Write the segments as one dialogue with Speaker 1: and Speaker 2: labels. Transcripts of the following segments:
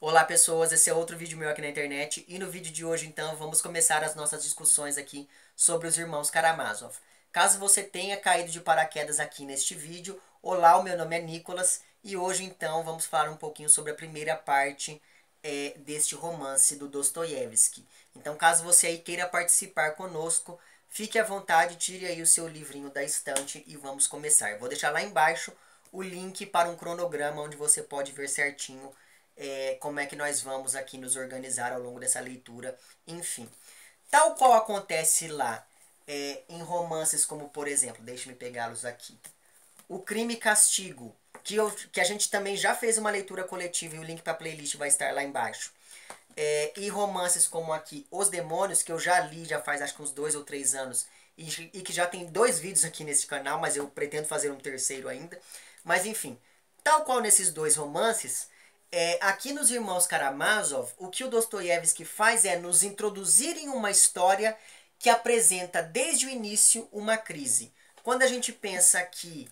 Speaker 1: Olá pessoas, esse é outro vídeo meu aqui na internet e no vídeo de hoje então vamos começar as nossas discussões aqui sobre os irmãos Karamazov. Caso você tenha caído de paraquedas aqui neste vídeo, olá, o meu nome é Nicolas e hoje então vamos falar um pouquinho sobre a primeira parte deste romance do Dostoiévski. Então caso você aí queira participar conosco, fique à vontade, tire aí o seu livrinho da estante e vamos começar. Eu vou deixar lá embaixo o link para um cronograma onde você pode ver certinho como é que nós vamos aqui nos organizar ao longo dessa leitura, enfim. Tal qual acontece lá em romances como, por exemplo, deixe-me pegá-los aqui, O Crime e Castigo, que a gente também já fez uma leitura coletiva e o link para a playlist vai estar lá embaixo. E romances como aqui Os Demônios, que eu já li já faz acho que uns 2 ou 3 anos, e que já tem 2 vídeos aqui nesse canal, mas eu pretendo fazer um terceiro ainda. Mas enfim, tal qual nesses 2 romances, aqui nos Irmãos Karamazov, o que o Dostoiévski faz é nos introduzir em uma história que apresenta desde o início uma crise. Quando a gente pensa que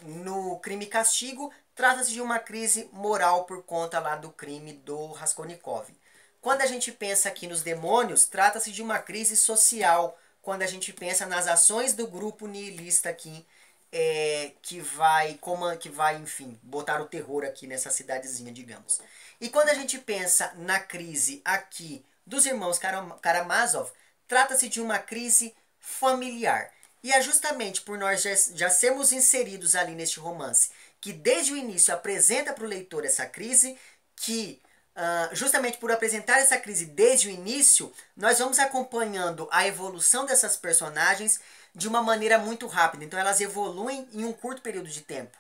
Speaker 1: no Crime e Castigo, trata-se de uma crise moral por conta lá do crime do Raskolnikov. Quando a gente pensa aqui nos Demônios, trata-se de uma crise social, quando a gente pensa nas ações do grupo nihilista aqui, que vai, enfim, botar o terror aqui nessa cidadezinha, digamos. E quando a gente pensa na crise aqui dos irmãos Karamazov, trata-se de uma crise familiar. E é justamente por nós já sermos inseridos ali neste romance, que desde o início apresenta para o leitor essa crise, que justamente por apresentar essa crise desde o início, nós vamos acompanhando a evolução dessas personagens de uma maneira muito rápida. Então elas evoluem em um curto período de tempo.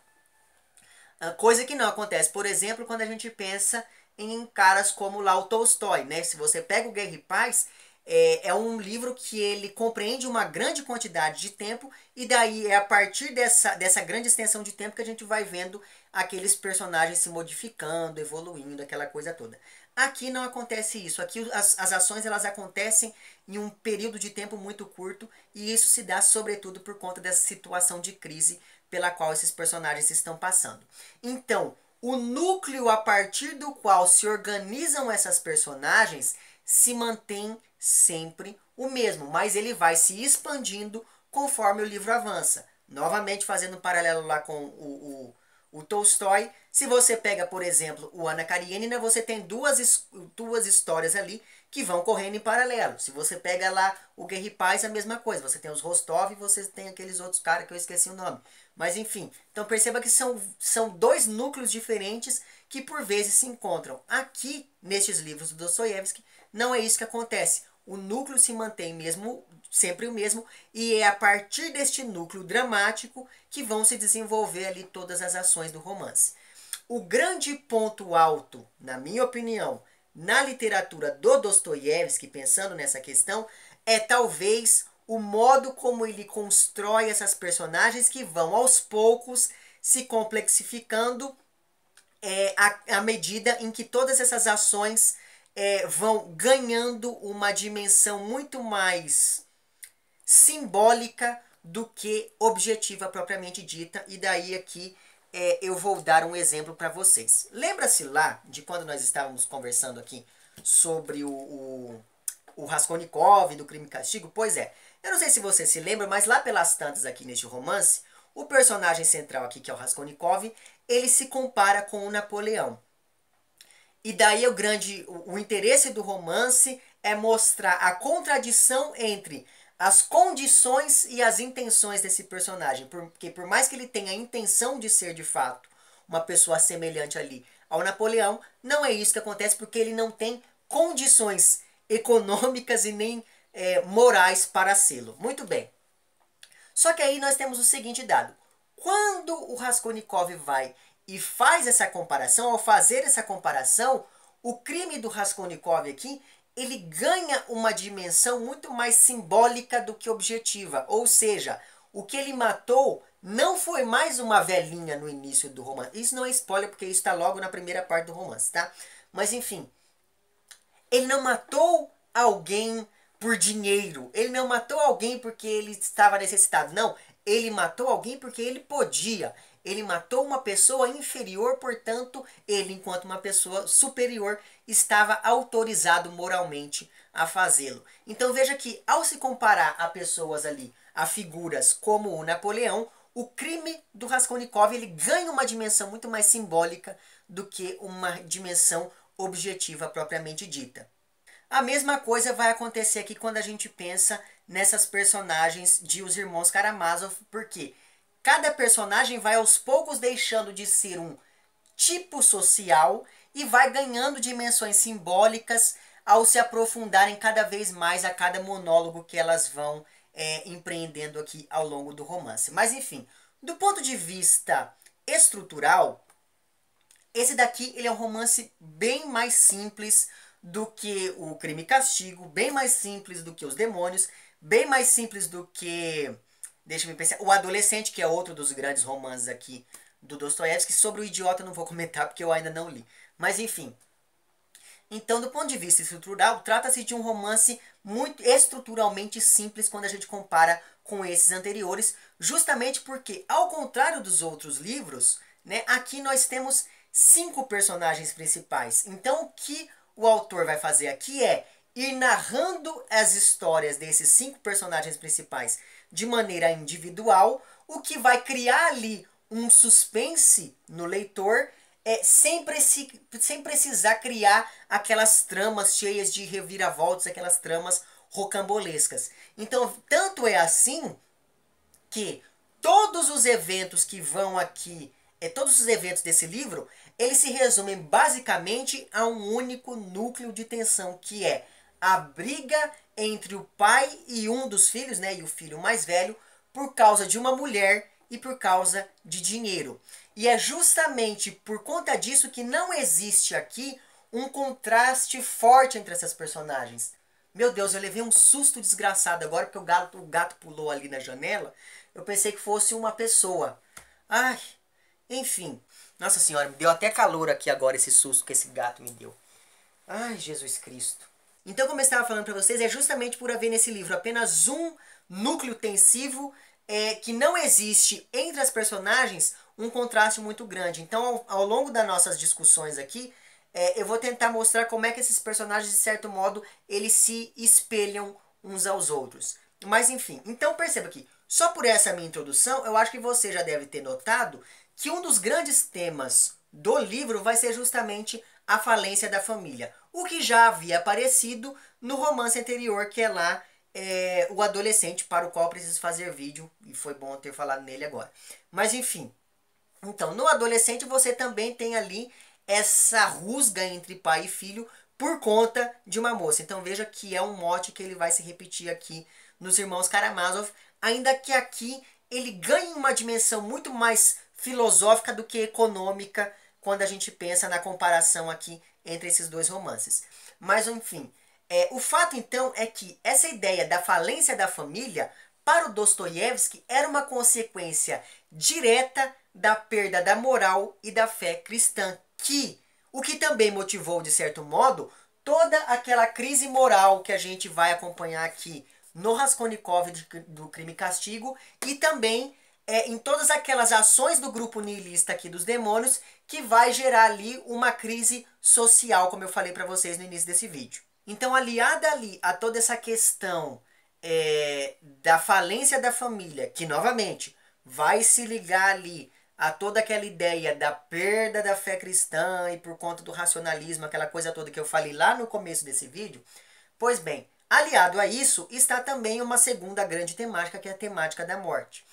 Speaker 1: Coisa que não acontece, por exemplo, quando a gente pensa em caras como lá o Tolstói, né? Se você pega o Guerra e Paz, é um livro que ele compreende uma grande quantidade de tempo e daí é a partir dessa grande extensão de tempo que a gente vai vendo aqueles personagens se modificando, evoluindo, aquela coisa toda. Aqui não acontece isso. Aqui as ações elas acontecem em um período de tempo muito curto e isso se dá sobretudo por conta dessa situação de crise pela qual esses personagens estão passando. Então, o núcleo a partir do qual se organizam essas personagens se mantém sempre o mesmo, mas ele vai se expandindo conforme o livro avança. Novamente fazendo um paralelo lá com o Tolstói, se você pega, por exemplo, o Ana Karenina, você tem duas histórias ali que vão correndo em paralelo. Se você pega lá o Guerra e Paz, a mesma coisa. Você tem os Rostov e você tem aqueles outros caras que eu esqueci o nome. Mas enfim, então perceba que são 2 núcleos diferentes que por vezes se encontram. Aqui, nestes livros do Dostoiévski, não é isso que acontece. O núcleo se mantém mesmo, sempre o mesmo, e é a partir deste núcleo dramático que vão se desenvolver ali todas as ações do romance. O grande ponto alto, na minha opinião, na literatura do Dostoiévski, pensando nessa questão, é talvez o modo como ele constrói essas personagens que vão aos poucos se complexificando à medida em que todas essas ações vão ganhando uma dimensão muito mais simbólica do que objetiva propriamente dita. E daí aqui eu vou dar um exemplo para vocês. Lembra-se lá de quando nós estávamos conversando aqui sobre o Raskolnikov do Crime e Castigo? Pois é, eu não sei se você se lembra, mas lá pelas tantas aqui neste romance, o personagem central aqui, que é o Raskolnikov, ele se compara com o Napoleão. E daí o interesse do romance é mostrar a contradição entre as condições e as intenções desse personagem. Porque por mais que ele tenha a intenção de ser de fato uma pessoa semelhante ali ao Napoleão, não é isso que acontece porque ele não tem condições econômicas e nem morais para sê-lo. Muito bem. Só que aí nós temos o seguinte dado. Quando o Raskolnikov vai e faz essa comparação, ao fazer essa comparação, o crime do Raskolnikov aqui, ele ganha uma dimensão muito mais simbólica do que objetiva. Ou seja, o que ele matou não foi mais uma velhinha no início do romance. Isso não é spoiler, porque isso está logo na primeira parte do romance, tá? Mas enfim, ele não matou alguém por dinheiro. Ele não matou alguém porque ele estava necessitado. Não, ele matou alguém porque ele podia. Ele matou uma pessoa inferior, portanto, ele, enquanto uma pessoa superior, estava autorizado moralmente a fazê-lo. Então veja que, ao se comparar a pessoas ali, a figuras como o Napoleão, o crime do Raskolnikov ele ganha uma dimensão muito mais simbólica do que uma dimensão objetiva propriamente dita. A mesma coisa vai acontecer aqui quando a gente pensa nessas personagens de Os Irmãos Karamazov, porque cada personagem vai aos poucos deixando de ser um tipo social e vai ganhando dimensões simbólicas ao se aprofundarem cada vez mais a cada monólogo que elas vão empreendendo aqui ao longo do romance. Mas enfim, do ponto de vista estrutural, esse daqui ele é um romance bem mais simples do que o Crime e Castigo, bem mais simples do que Os Demônios, bem mais simples do que, deixa eu pensar, O Adolescente, que é outro dos grandes romances aqui do Dostoiévski. Sobre o Idiota eu não vou comentar porque eu ainda não li. Mas enfim. Então, do ponto de vista estrutural, trata-se de um romance muito estruturalmente simples quando a gente compara com esses anteriores, justamente porque, ao contrário dos outros livros, né, aqui nós temos 5 personagens principais. Então, o que o autor vai fazer aqui é ir narrando as histórias desses 5 personagens principais de maneira individual, o que vai criar ali um suspense no leitor, sem precisar criar aquelas tramas cheias de reviravoltas, aquelas tramas rocambolescas. Então, tanto é assim que todos os eventos que vão aqui, todos os eventos desse livro, eles se resumem basicamente a um único núcleo de tensão, que é a briga entre o pai e um dos filhos, né, e o filho mais velho, por causa de uma mulher e por causa de dinheiro. E é justamente por conta disso que não existe aqui um contraste forte entre essas personagens. Meu Deus, eu levei um susto desgraçado agora porque o gato pulou ali na janela. Eu pensei que fosse uma pessoa. Ai, enfim. Nossa senhora, me deu até calor aqui agora esse susto que esse gato me deu. Ai, Jesus Cristo. Então, como eu estava falando para vocês, é justamente por haver nesse livro apenas um núcleo tensivo que não existe entre as personagens um contraste muito grande. Então, ao longo das nossas discussões aqui, eu vou tentar mostrar como é que esses personagens, de certo modo, eles se espelham uns aos outros. Mas, enfim. Então, perceba que, só por essa minha introdução, eu acho que você já deve ter notado que um dos grandes temas do livro vai ser justamente a falência da família. O que já havia aparecido no romance anterior, que é lá O Adolescente, para o qual eu preciso fazer vídeo, e foi bom ter falado nele agora. Mas enfim, então no Adolescente você também tem ali essa rusga entre pai e filho por conta de uma moça. Então veja que é um mote que ele vai se repetir aqui nos Irmãos Karamazov, ainda que aqui ele ganhe uma dimensão muito mais filosófica do que econômica quando a gente pensa na comparação aqui entre esses dois romances. Mas enfim, o fato então é que essa ideia da falência da família para o Dostoiévski era uma consequência direta da perda da moral e da fé cristã, o que também motivou, de certo modo, toda aquela crise moral que a gente vai acompanhar aqui no Raskolnikov do Crime e Castigo, e também em todas aquelas ações do grupo niilista aqui dos demônios, que vai gerar ali uma crise social, como eu falei para vocês no início desse vídeo. Então, aliada ali a toda essa questão da falência da família, que novamente vai se ligar ali a toda aquela ideia da perda da fé cristã e por conta do racionalismo, aquela coisa toda que eu falei lá no começo desse vídeo. Pois bem, aliado a isso está também uma segunda grande temática, que é a temática da morte.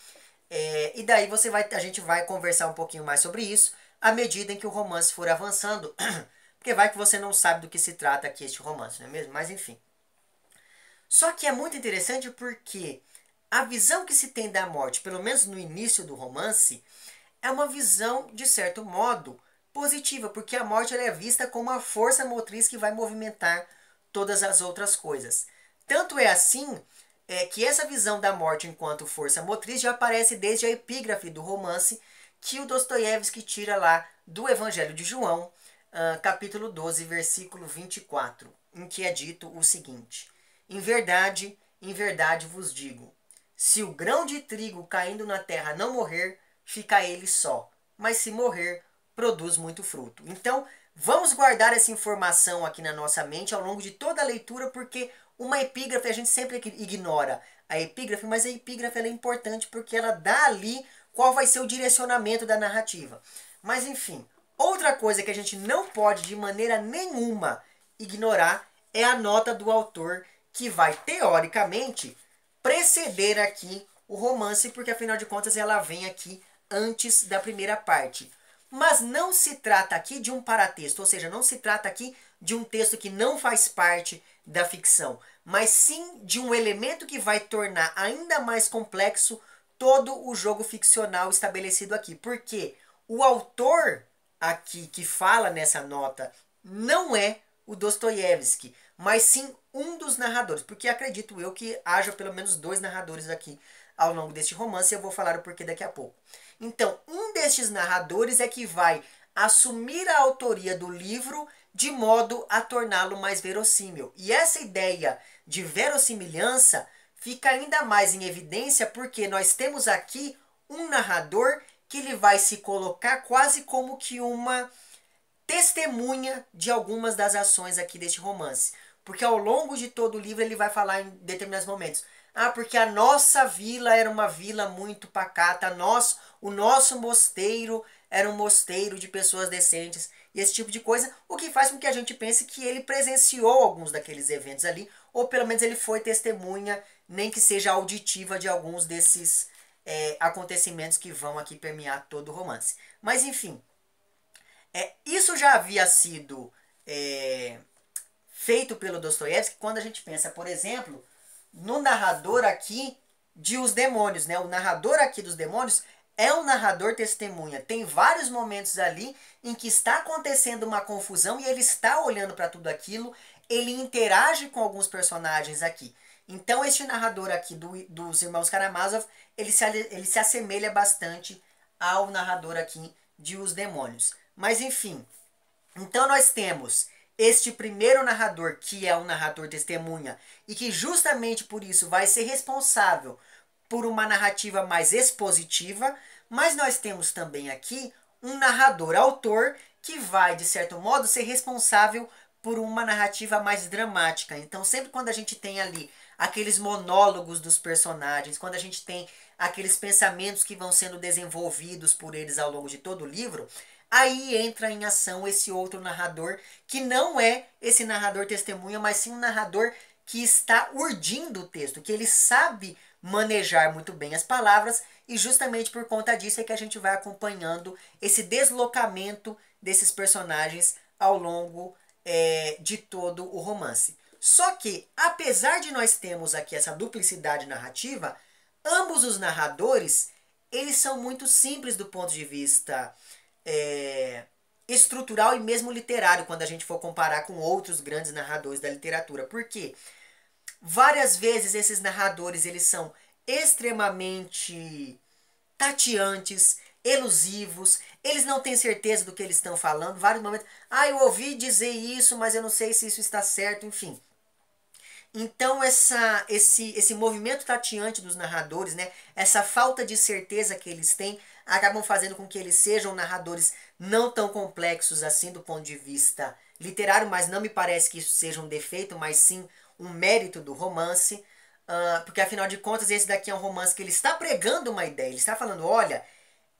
Speaker 1: E daí a gente vai conversar um pouquinho mais sobre isso à medida em que o romance for avançando, porque vai que você não sabe do que se trata aqui este romance, não é mesmo? Mas enfim. Só que é muito interessante porque a visão que se tem da morte, pelo menos no início do romance, é uma visão, de certo modo, positiva, porque a morte ela é vista como uma força motriz que vai movimentar todas as outras coisas. Tanto é assim que essa visão da morte enquanto força motriz já aparece desde a epígrafe do romance que o Dostoiévski tira lá do Evangelho de João, capítulo 12, versículo 24, em que é dito o seguinte: em verdade vos digo, se o grão de trigo caindo na terra não morrer, fica ele só, mas se morrer, produz muito fruto. Então, vamos guardar essa informação aqui na nossa mente ao longo de toda a leitura, porque uma epígrafe a gente sempre ignora a epígrafe, mas a epígrafe ela é importante porque ela dá ali qual vai ser o direcionamento da narrativa. Mas enfim, outra coisa que a gente não pode de maneira nenhuma ignorar é a nota do autor, que vai teoricamente preceder aqui o romance, porque afinal de contas ela vem aqui antes da primeira parte. Mas não se trata aqui de um paratexto, ou seja, não se trata aqui de um texto que não faz parte da ficção, mas sim de um elemento que vai tornar ainda mais complexo todo o jogo ficcional estabelecido aqui. Porque o autor aqui que fala nessa nota não é o Dostoiévski, mas sim um dos narradores, porque acredito eu que haja pelo menos 2 narradores aqui ao longo deste romance, e eu vou falar o porquê daqui a pouco. Então, um destes narradores é que vai assumir a autoria do livro de modo a torná-lo mais verossímil. E essa ideia de verossimilhança fica ainda mais em evidência porque nós temos aqui um narrador que ele vai se colocar quase como que uma testemunha de algumas das ações aqui deste romance. Porque ao longo de todo o livro ele vai falar em determinados momentos. Ah, porque a nossa vila era uma vila muito pacata, o nosso mosteiro era um mosteiro de pessoas decentes, e esse tipo de coisa, o que faz com que a gente pense que ele presenciou alguns daqueles eventos ali, ou pelo menos ele foi testemunha, nem que seja auditiva, de alguns desses acontecimentos que vão aqui permear todo o romance. Mas enfim, isso já havia sido feito pelo Dostoiévski quando a gente pensa, por exemplo, no narrador aqui de Os Demônios, né? O narrador aqui dos Demônios é um narrador testemunha. Tem vários momentos ali em que está acontecendo uma confusão e ele está olhando para tudo aquilo, ele interage com alguns personagens aqui. Então este narrador aqui dos Irmãos Karamazov, ele se assemelha bastante ao narrador aqui de Os Demônios. Mas enfim, então nós temos este primeiro narrador, que é um narrador testemunha, e que justamente por isso vai ser responsável por uma narrativa mais expositiva, mas nós temos também aqui um narrador autor que vai, de certo modo, ser responsável por uma narrativa mais dramática. Então sempre quando a gente tem ali aqueles monólogos dos personagens, quando a gente tem aqueles pensamentos que vão sendo desenvolvidos por eles ao longo de todo o livro, aí entra em ação esse outro narrador, que não é esse narrador testemunha, mas sim um narrador que está urdindo o texto, que ele sabe manejar muito bem as palavras, e justamente por conta disso é que a gente vai acompanhando esse deslocamento desses personagens ao longo de todo o romance. Só que, apesar de nós termos aqui essa duplicidade narrativa, ambos os narradores, eles são muito simples do ponto de vista estrutural e mesmo literário, quando a gente for comparar com outros grandes narradores da literatura. Por quê? Várias vezes esses narradores eles são extremamente tateantes, elusivos, eles não têm certeza do que eles estão falando. Vários momentos, eu ouvi dizer isso, mas eu não sei se isso está certo, enfim. Então esse movimento tateante dos narradores, né, essa falta de certeza que eles têm, acabam fazendo com que eles sejam narradores não tão complexos assim do ponto de vista literário, mas não me parece que isso seja um defeito, mas sim um mérito do romance, porque afinal de contas esse daqui é um romance que ele está pregando uma ideia, ele está falando, olha,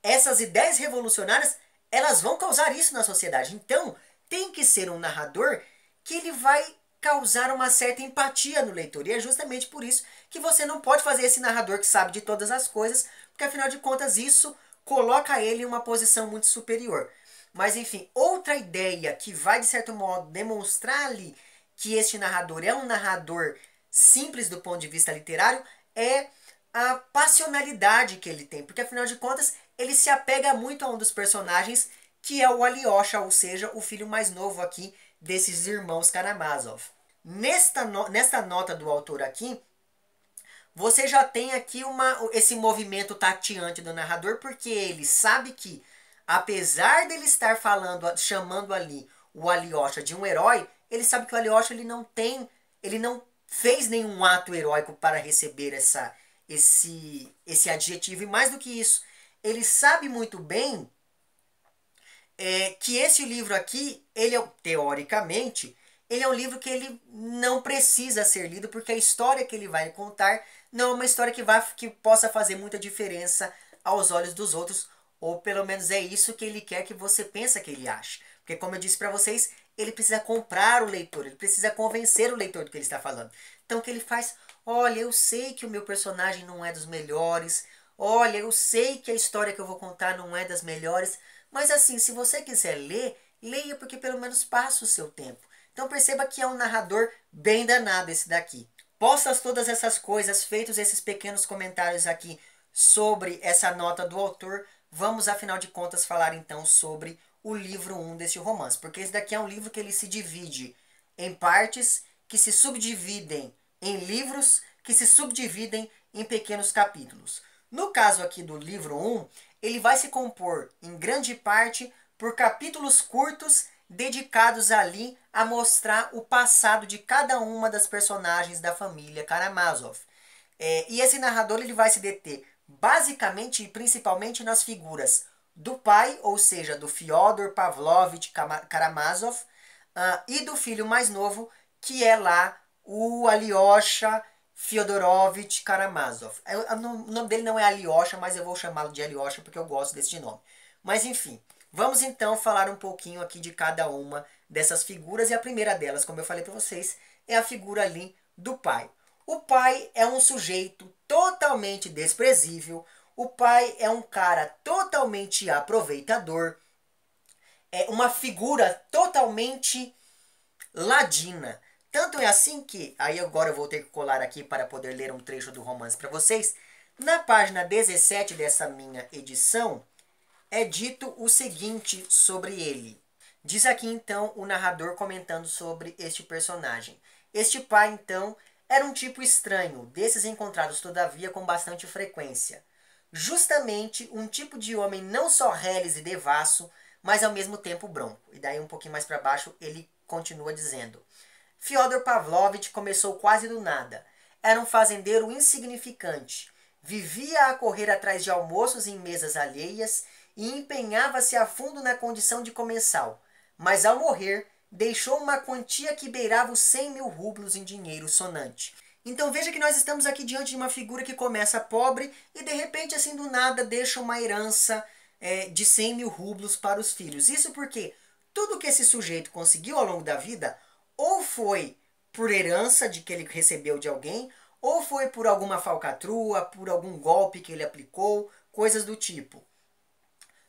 Speaker 1: essas ideias revolucionárias, elas vão causar isso na sociedade, então tem que ser um narrador que ele vai causar uma certa empatia no leitor. E é justamente por isso que você não pode fazer esse narrador que sabe de todas as coisas, porque afinal de contas isso coloca ele em uma posição muito superior. Mas enfim, outra ideia que vai de certo modo demonstrar ali que este narrador é um narrador simples do ponto de vista literário é a passionalidade que ele tem, porque afinal de contas ele se apega muito a um dos personagens, que é o Alyosha, ou seja, o filho mais novo aqui desses irmãos Karamazov. Nesta nota do autor aqui, você já tem aqui esse movimento tateante do narrador, porque ele sabe que, apesar dele estar chamando ali o Alyosha de um herói, ele sabe que o Alyosha ele não fez nenhum ato heróico para receber esse adjetivo, e mais do que isso, ele sabe muito bem que esse livro aqui, ele teoricamente, ele é um livro que ele não precisa ser lido, porque a história que ele vai contar não é uma história que possa fazer muita diferença aos olhos dos outros, ou pelo menos é isso que ele quer que você pense que ele ache. Porque como eu disse para vocês, ele precisa comprar o leitor, ele precisa convencer o leitor do que ele está falando. Então o que ele faz? Olha, eu sei que o meu personagem não é dos melhores, olha, eu sei que a história que eu vou contar não é das melhores, mas assim, se você quiser ler, leia porque pelo menos passa o seu tempo. Então perceba que é um narrador bem danado esse daqui. Postas todas essas coisas, feitos esses pequenos comentários aqui sobre essa nota do autor, vamos afinal de contas falar então sobre o livro 1 desse romance. Porque esse daqui é um livro que ele se divide em partes que se subdividem em livros que se subdividem em pequenos capítulos. No caso aqui do livro 1, ele vai se compor em grande parte por capítulos curtos dedicados ali a mostrar o passado de cada uma das personagens da família Karamazov. E esse narrador ele vai se deter basicamente e principalmente nas figuras do pai, ou seja, do Fyodor Pavlovich Karamazov, e do filho mais novo, que é lá o Alyosha Fyodorovich Karamazov. O nome dele não é Alyosha, mas eu vou chamá-lo de Alyosha porque eu gosto desse nome. Mas enfim, vamos então falar um pouquinho aqui de cada uma dessas figuras. E a primeira delas, como eu falei para vocês, é a figura ali do pai. O pai é um sujeito totalmente desprezível. O pai é um cara totalmente aproveitador. É uma figura totalmente ladina. Tanto é assim que, aí agora eu vou ter que colar aqui para poder ler um trecho do romance para vocês. Na página 17 dessa minha edição, é dito o seguinte sobre ele. Diz aqui então o narrador comentando sobre este personagem. Este pai então era um tipo estranho, desses encontrados todavia com bastante frequência. Justamente um tipo de homem não só reles e devasso, mas ao mesmo tempo bronco. E daí um pouquinho mais para baixo ele continua dizendo: Fyodor Pavlovich começou quase do nada. Era um fazendeiro insignificante. Vivia a correr atrás de almoços em mesas alheias e empenhava-se a fundo na condição de comensal. Mas ao morrer, deixou uma quantia que beirava os 100.000 rublos em dinheiro sonante. Então veja que nós estamos aqui diante de uma figura que começa pobre e de repente, assim do nada, deixa uma herança de 100.000 rublos para os filhos. Isso porque tudo que esse sujeito conseguiu ao longo da vida ou foi por herança de que ele recebeu de alguém, ou foi por alguma falcatrua, por algum golpe que ele aplicou, coisas do tipo.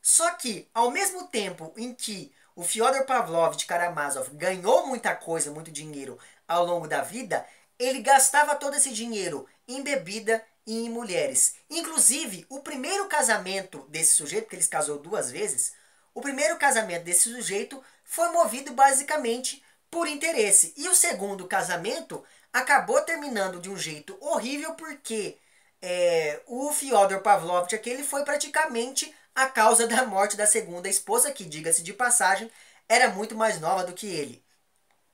Speaker 1: Só que, ao mesmo tempo em que o Fyodor Pavlovich Karamazov ganhou muita coisa, muito dinheiro ao longo da vida, ele gastava todo esse dinheiro em bebida e em mulheres. Inclusive, o primeiro casamento desse sujeito, que ele se casou 2 vezes, o primeiro casamento desse sujeito foi movido basicamente por interesse. E o segundo casamento acabou terminando de um jeito horrível porque o Fyodor Pavlovich aqui, ele foi praticamente a causa da morte da segunda esposa, que, diga-se de passagem, era muito mais nova do que ele.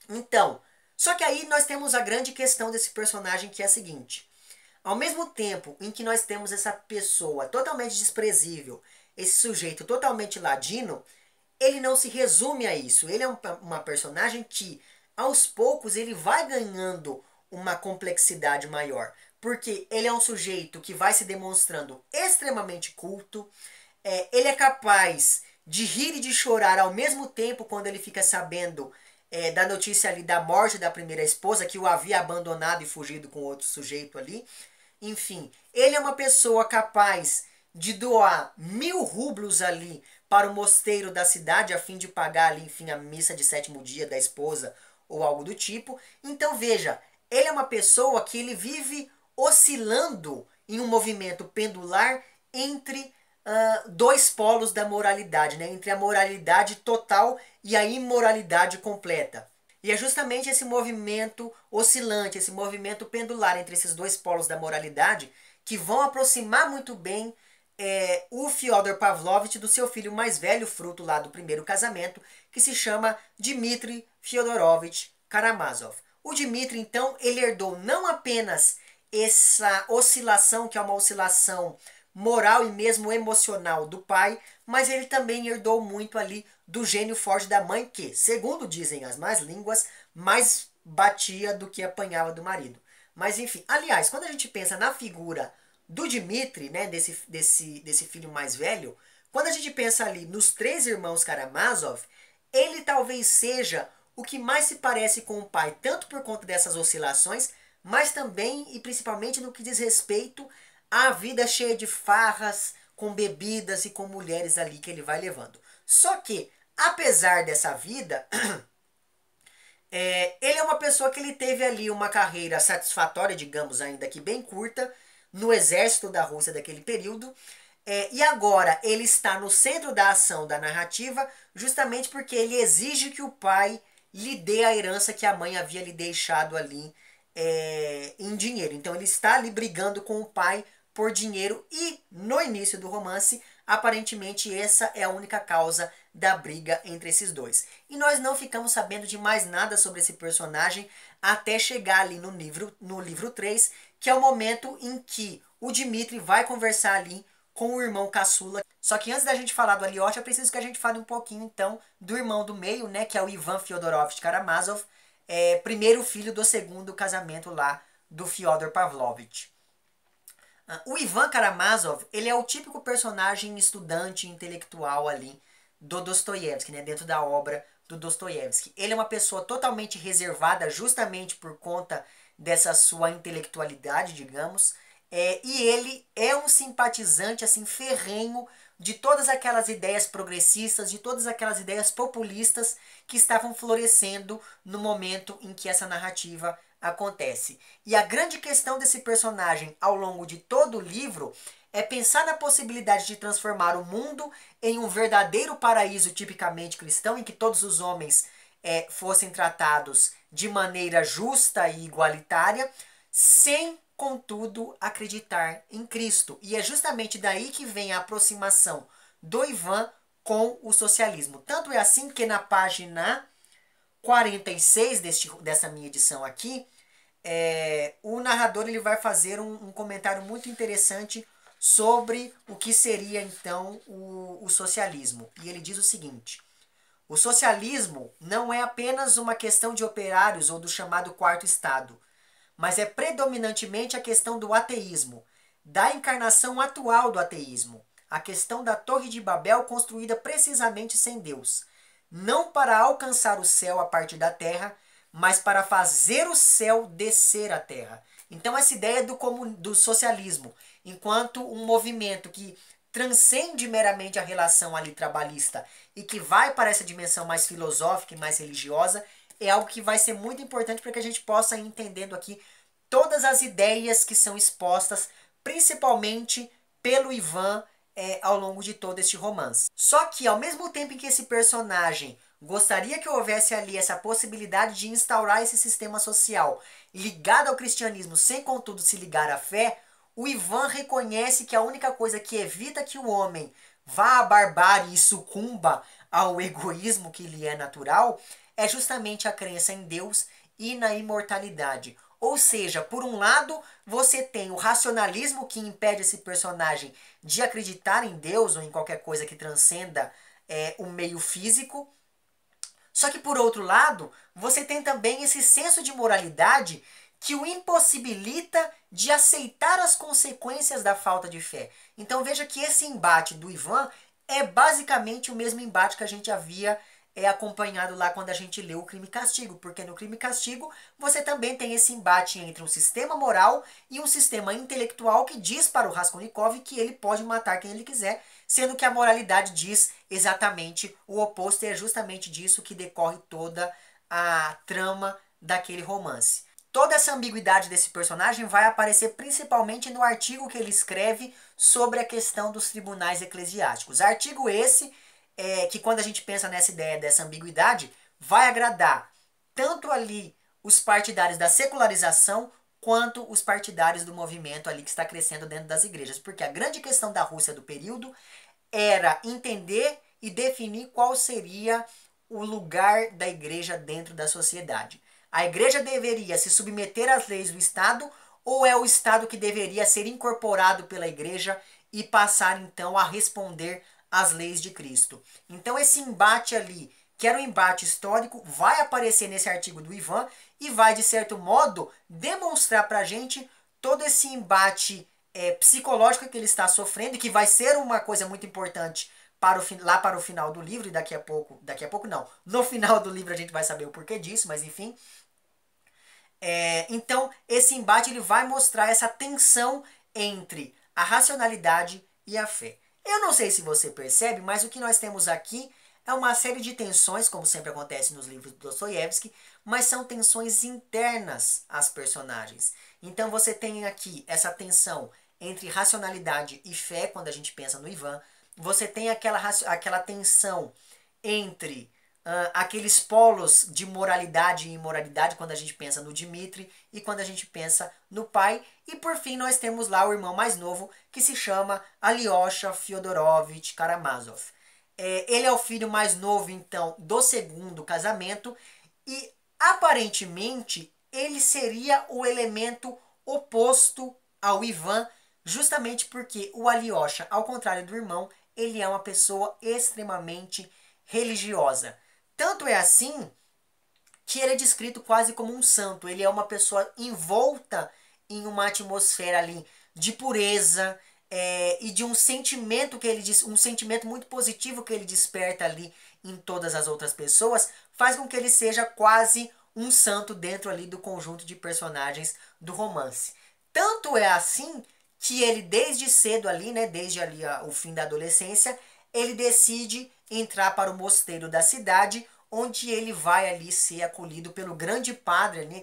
Speaker 1: Então, só que aí nós temos a grande questão desse personagem, que é a seguinte: ao mesmo tempo em que nós temos essa pessoa totalmente desprezível, esse sujeito totalmente ladino, ele não se resume a isso. Ele é uma personagem que, aos poucos, ele vai ganhando uma complexidade maior. Porque ele é um sujeito que vai se demonstrando extremamente culto. Ele é capaz de rir e de chorar ao mesmo tempo quando ele fica sabendo da notícia ali da morte da primeira esposa, que o havia abandonado e fugido com outro sujeito ali. Enfim, ele é uma pessoa capaz de doar 1.000 rublos ali para o mosteiro da cidade a fim de pagar ali, enfim, a missa de 7º dia da esposa ou algo do tipo. Então veja, ele é uma pessoa que ele vive oscilando em um movimento pendular entre 2 polos da moralidade, né? Entre a moralidade total e a imoralidade completa. E é justamente esse movimento oscilante, esse movimento pendular entre esses 2 polos da moralidade que vão aproximar muito bem o Fyodor Pavlovich do seu filho mais velho, fruto lá do primeiro casamento, que se chama Dmitry Fyodorovich Karamazov. O Dmitry, então, ele herdou não apenas essa oscilação, que é uma oscilação moral e mesmo emocional do pai, mas ele também herdou muito ali do gênio forte da mãe, que, segundo dizem as más línguas, mais batia do que apanhava do marido. Mas enfim, aliás, quando a gente pensa na figura do Dmitri, né, desse filho mais velho, quando a gente pensa ali nos três irmãos Karamazov, ele talvez seja o que mais se parece com o pai, tanto por conta dessas oscilações, mas também e principalmente no que diz respeito à vida cheia de farras, com bebidas e com mulheres ali que ele vai levando. Só que, apesar dessa vida, ele é uma pessoa que ele teve ali uma carreira satisfatória, digamos, ainda que bem curta, no exército da Rússia daquele período. E agora ele está no centro da ação da narrativa, justamente porque ele exige que o pai lhe dê a herança que a mãe havia lhe deixado ali em dinheiro. Então ele está ali brigando com o pai por dinheiro e no início do romance, aparentemente essa é a única causa da briga entre esses dois. E nós não ficamos sabendo de mais nada sobre esse personagem até chegar ali no livro 3, que é o momento em que o Dmitri vai conversar ali com o irmão caçula. Só que antes da gente falar do Alyosha, é preciso que a gente fale um pouquinho então do irmão do meio, né, que é o Ivan Fyodorovich Karamazov, primeiro filho do segundo casamento lá do Fyodor Pavlovich. O Ivan Karamazov, ele é o típico personagem estudante intelectual ali do Dostoiévski, né, dentro da obra do Dostoiévski. Ele é uma pessoa totalmente reservada justamente por conta dessa sua intelectualidade, digamos, e ele é um simpatizante assim ferrenho de todas aquelas ideias progressistas, de todas aquelas ideias populistas que estavam florescendo no momento em que essa narrativa acontece. E a grande questão desse personagem ao longo de todo o livro é pensar na possibilidade de transformar o mundo em um verdadeiro paraíso tipicamente cristão, em que todos os homens fossem tratados de maneira justa e igualitária, sem, contudo, acreditar em Cristo. E é justamente daí que vem a aproximação do Ivan com o socialismo. Tanto é assim que na página 46 dessa minha edição aqui, o narrador ele vai fazer um comentário muito interessante sobre o que seria então o socialismo. E ele diz o seguinte: o socialismo não é apenas uma questão de operários ou do chamado quarto estado, mas é predominantemente a questão do ateísmo, da encarnação atual do ateísmo, a questão da Torre de Babel construída precisamente sem Deus, não para alcançar o céu a partir da terra, mas para fazer o céu descer à terra. Então essa ideia do socialismo, enquanto um movimento que transcende meramente a relação ali trabalhista e que vai para essa dimensão mais filosófica e mais religiosa, é algo que vai ser muito importante para que a gente possa ir entendendo aqui todas as ideias que são expostas, principalmente pelo Ivan, ao longo de todo este romance. Só que ao mesmo tempo em que esse personagem gostaria que houvesse ali essa possibilidade de instaurar esse sistema social ligado ao cristianismo, sem contudo se ligar à fé, o Ivan reconhece que a única coisa que evita que o homem vá à barbárie e sucumba ao egoísmo que lhe é natural é justamente a crença em Deus e na imortalidade. Ou seja, por um lado, você tem o racionalismo que impede esse personagem de acreditar em Deus ou em qualquer coisa que transcenda o meio físico. Só que por outro lado, você tem também esse senso de moralidade que o impossibilita de aceitar as consequências da falta de fé. Então veja que esse embate do Ivan é basicamente o mesmo embate que a gente havia acompanhado lá quando a gente leu o Crime e Castigo, porque no Crime e Castigo você também tem esse embate entre um sistema moral e um sistema intelectual que diz para o Raskolnikov que ele pode matar quem ele quiser, sendo que a moralidade diz exatamente o oposto, e é justamente disso que decorre toda a trama daquele romance. Toda essa ambiguidade desse personagem vai aparecer principalmente no artigo que ele escreve sobre a questão dos tribunais eclesiásticos. Artigo esse que quando a gente pensa nessa ideia dessa ambiguidade, vai agradar tanto ali os partidários da secularização, quanto os partidários do movimento ali que está crescendo dentro das igrejas. Porque a grande questão da Rússia do período era entender e definir qual seria o lugar da igreja dentro da sociedade. A igreja deveria se submeter às leis do Estado, ou é o Estado que deveria ser incorporado pela igreja e passar então a responder às leis de Cristo. Então esse embate ali, que era um embate histórico, vai aparecer nesse artigo do Ivan e vai, de certo modo, demonstrar para a gente todo esse embate psicológico que ele está sofrendo, e que vai ser uma coisa muito importante lá para o final do livro, e daqui a pouco não, no final do livro a gente vai saber o porquê disso, mas enfim. Então, esse embate ele vai mostrar essa tensão entre a racionalidade e a fé. Eu não sei se você percebe, mas o que nós temos aqui é uma série de tensões, como sempre acontece nos livros do Dostoiévski, mas são tensões internas às personagens. Então você tem aqui essa tensão entre racionalidade e fé, quando a gente pensa no Ivan. Você tem aquela tensão entre aqueles polos de moralidade e imoralidade, quando a gente pensa no Dmitri e quando a gente pensa no pai. E por fim nós temos lá o irmão mais novo, que se chama Alyosha Fyodorovich Karamazov. Ele é o filho mais novo, então, do segundo casamento, e aparentemente ele seria o elemento oposto ao Ivan, justamente porque o Alyosha, ao contrário do irmão, ele é uma pessoa extremamente religiosa. Tanto é assim que ele é descrito quase como um santo. Ele é uma pessoa envolta em uma atmosfera ali de pureza e de um sentimento um sentimento muito positivo que ele desperta ali em todas as outras pessoas, faz com que ele seja quase um santo dentro ali do conjunto de personagens do romance. Tanto é assim que ele desde cedo ali, né, desde ali o fim da adolescência, ele decide entrar para o mosteiro da cidade, onde ele vai ali ser acolhido pelo grande padre, né,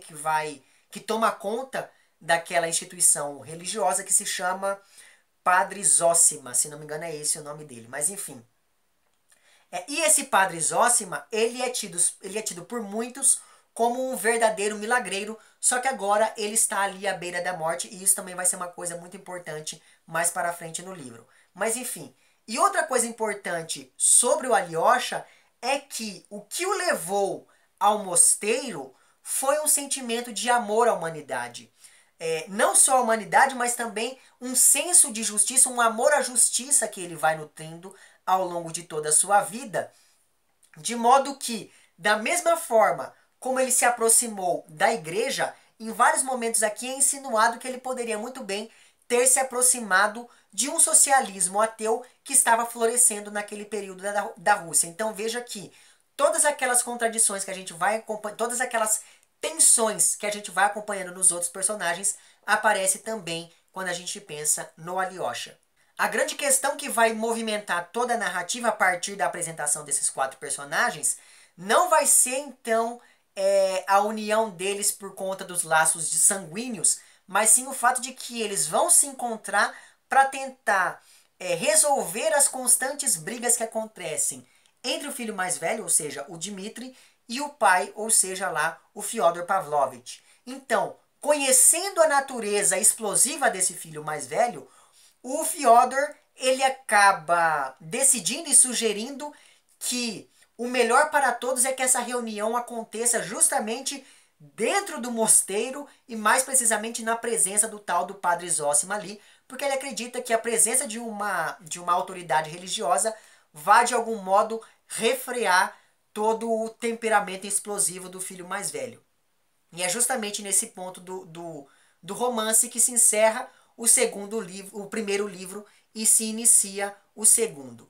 Speaker 1: que toma conta daquela instituição religiosa que se chama Padre Zósima, se não me engano é esse o nome dele, mas enfim. E esse Padre Zósima, ele é tido por muitos como um verdadeiro milagreiro, só que agora ele está ali à beira da morte, e isso também vai ser uma coisa muito importante mais para frente no livro. Mas enfim, e outra coisa importante sobre o Alyosha é que o que o levou ao mosteiro foi um sentimento de amor à humanidade. Não só à humanidade, mas também um senso de justiça, um amor à justiça que ele vai nutrindo ao longo de toda a sua vida, de modo que, da mesma forma como ele se aproximou da igreja, em vários momentos aqui é insinuado que ele poderia muito bem ter se aproximado de um socialismo ateu que estava florescendo naquele período da Rússia. Então veja que todas aquelas contradições que a gente vai acompanhando, todas aquelas tensões que a gente vai acompanhando nos outros personagens, aparece também quando a gente pensa no Alyosha. A grande questão que vai movimentar toda a narrativa a partir da apresentação desses 4 personagens não vai ser, então, a união deles por conta dos laços sanguíneos, mas sim o fato de que eles vão se encontrar para tentar resolver as constantes brigas que acontecem entre o filho mais velho, ou seja, o Dmitri, e o pai, ou seja, lá, o Fyodor Pavlovich. Então, conhecendo a natureza explosiva desse filho mais velho, o Fyodor, ele acaba decidindo e sugerindo que o melhor para todos é que essa reunião aconteça justamente dentro do mosteiro e mais precisamente na presença do tal do Padre Zósima ali, porque ele acredita que a presença de uma autoridade religiosa vai de algum modo refrear todo o temperamento explosivo do filho mais velho. E é justamente nesse ponto do romance que se encerra o primeiro livro, e se inicia o segundo.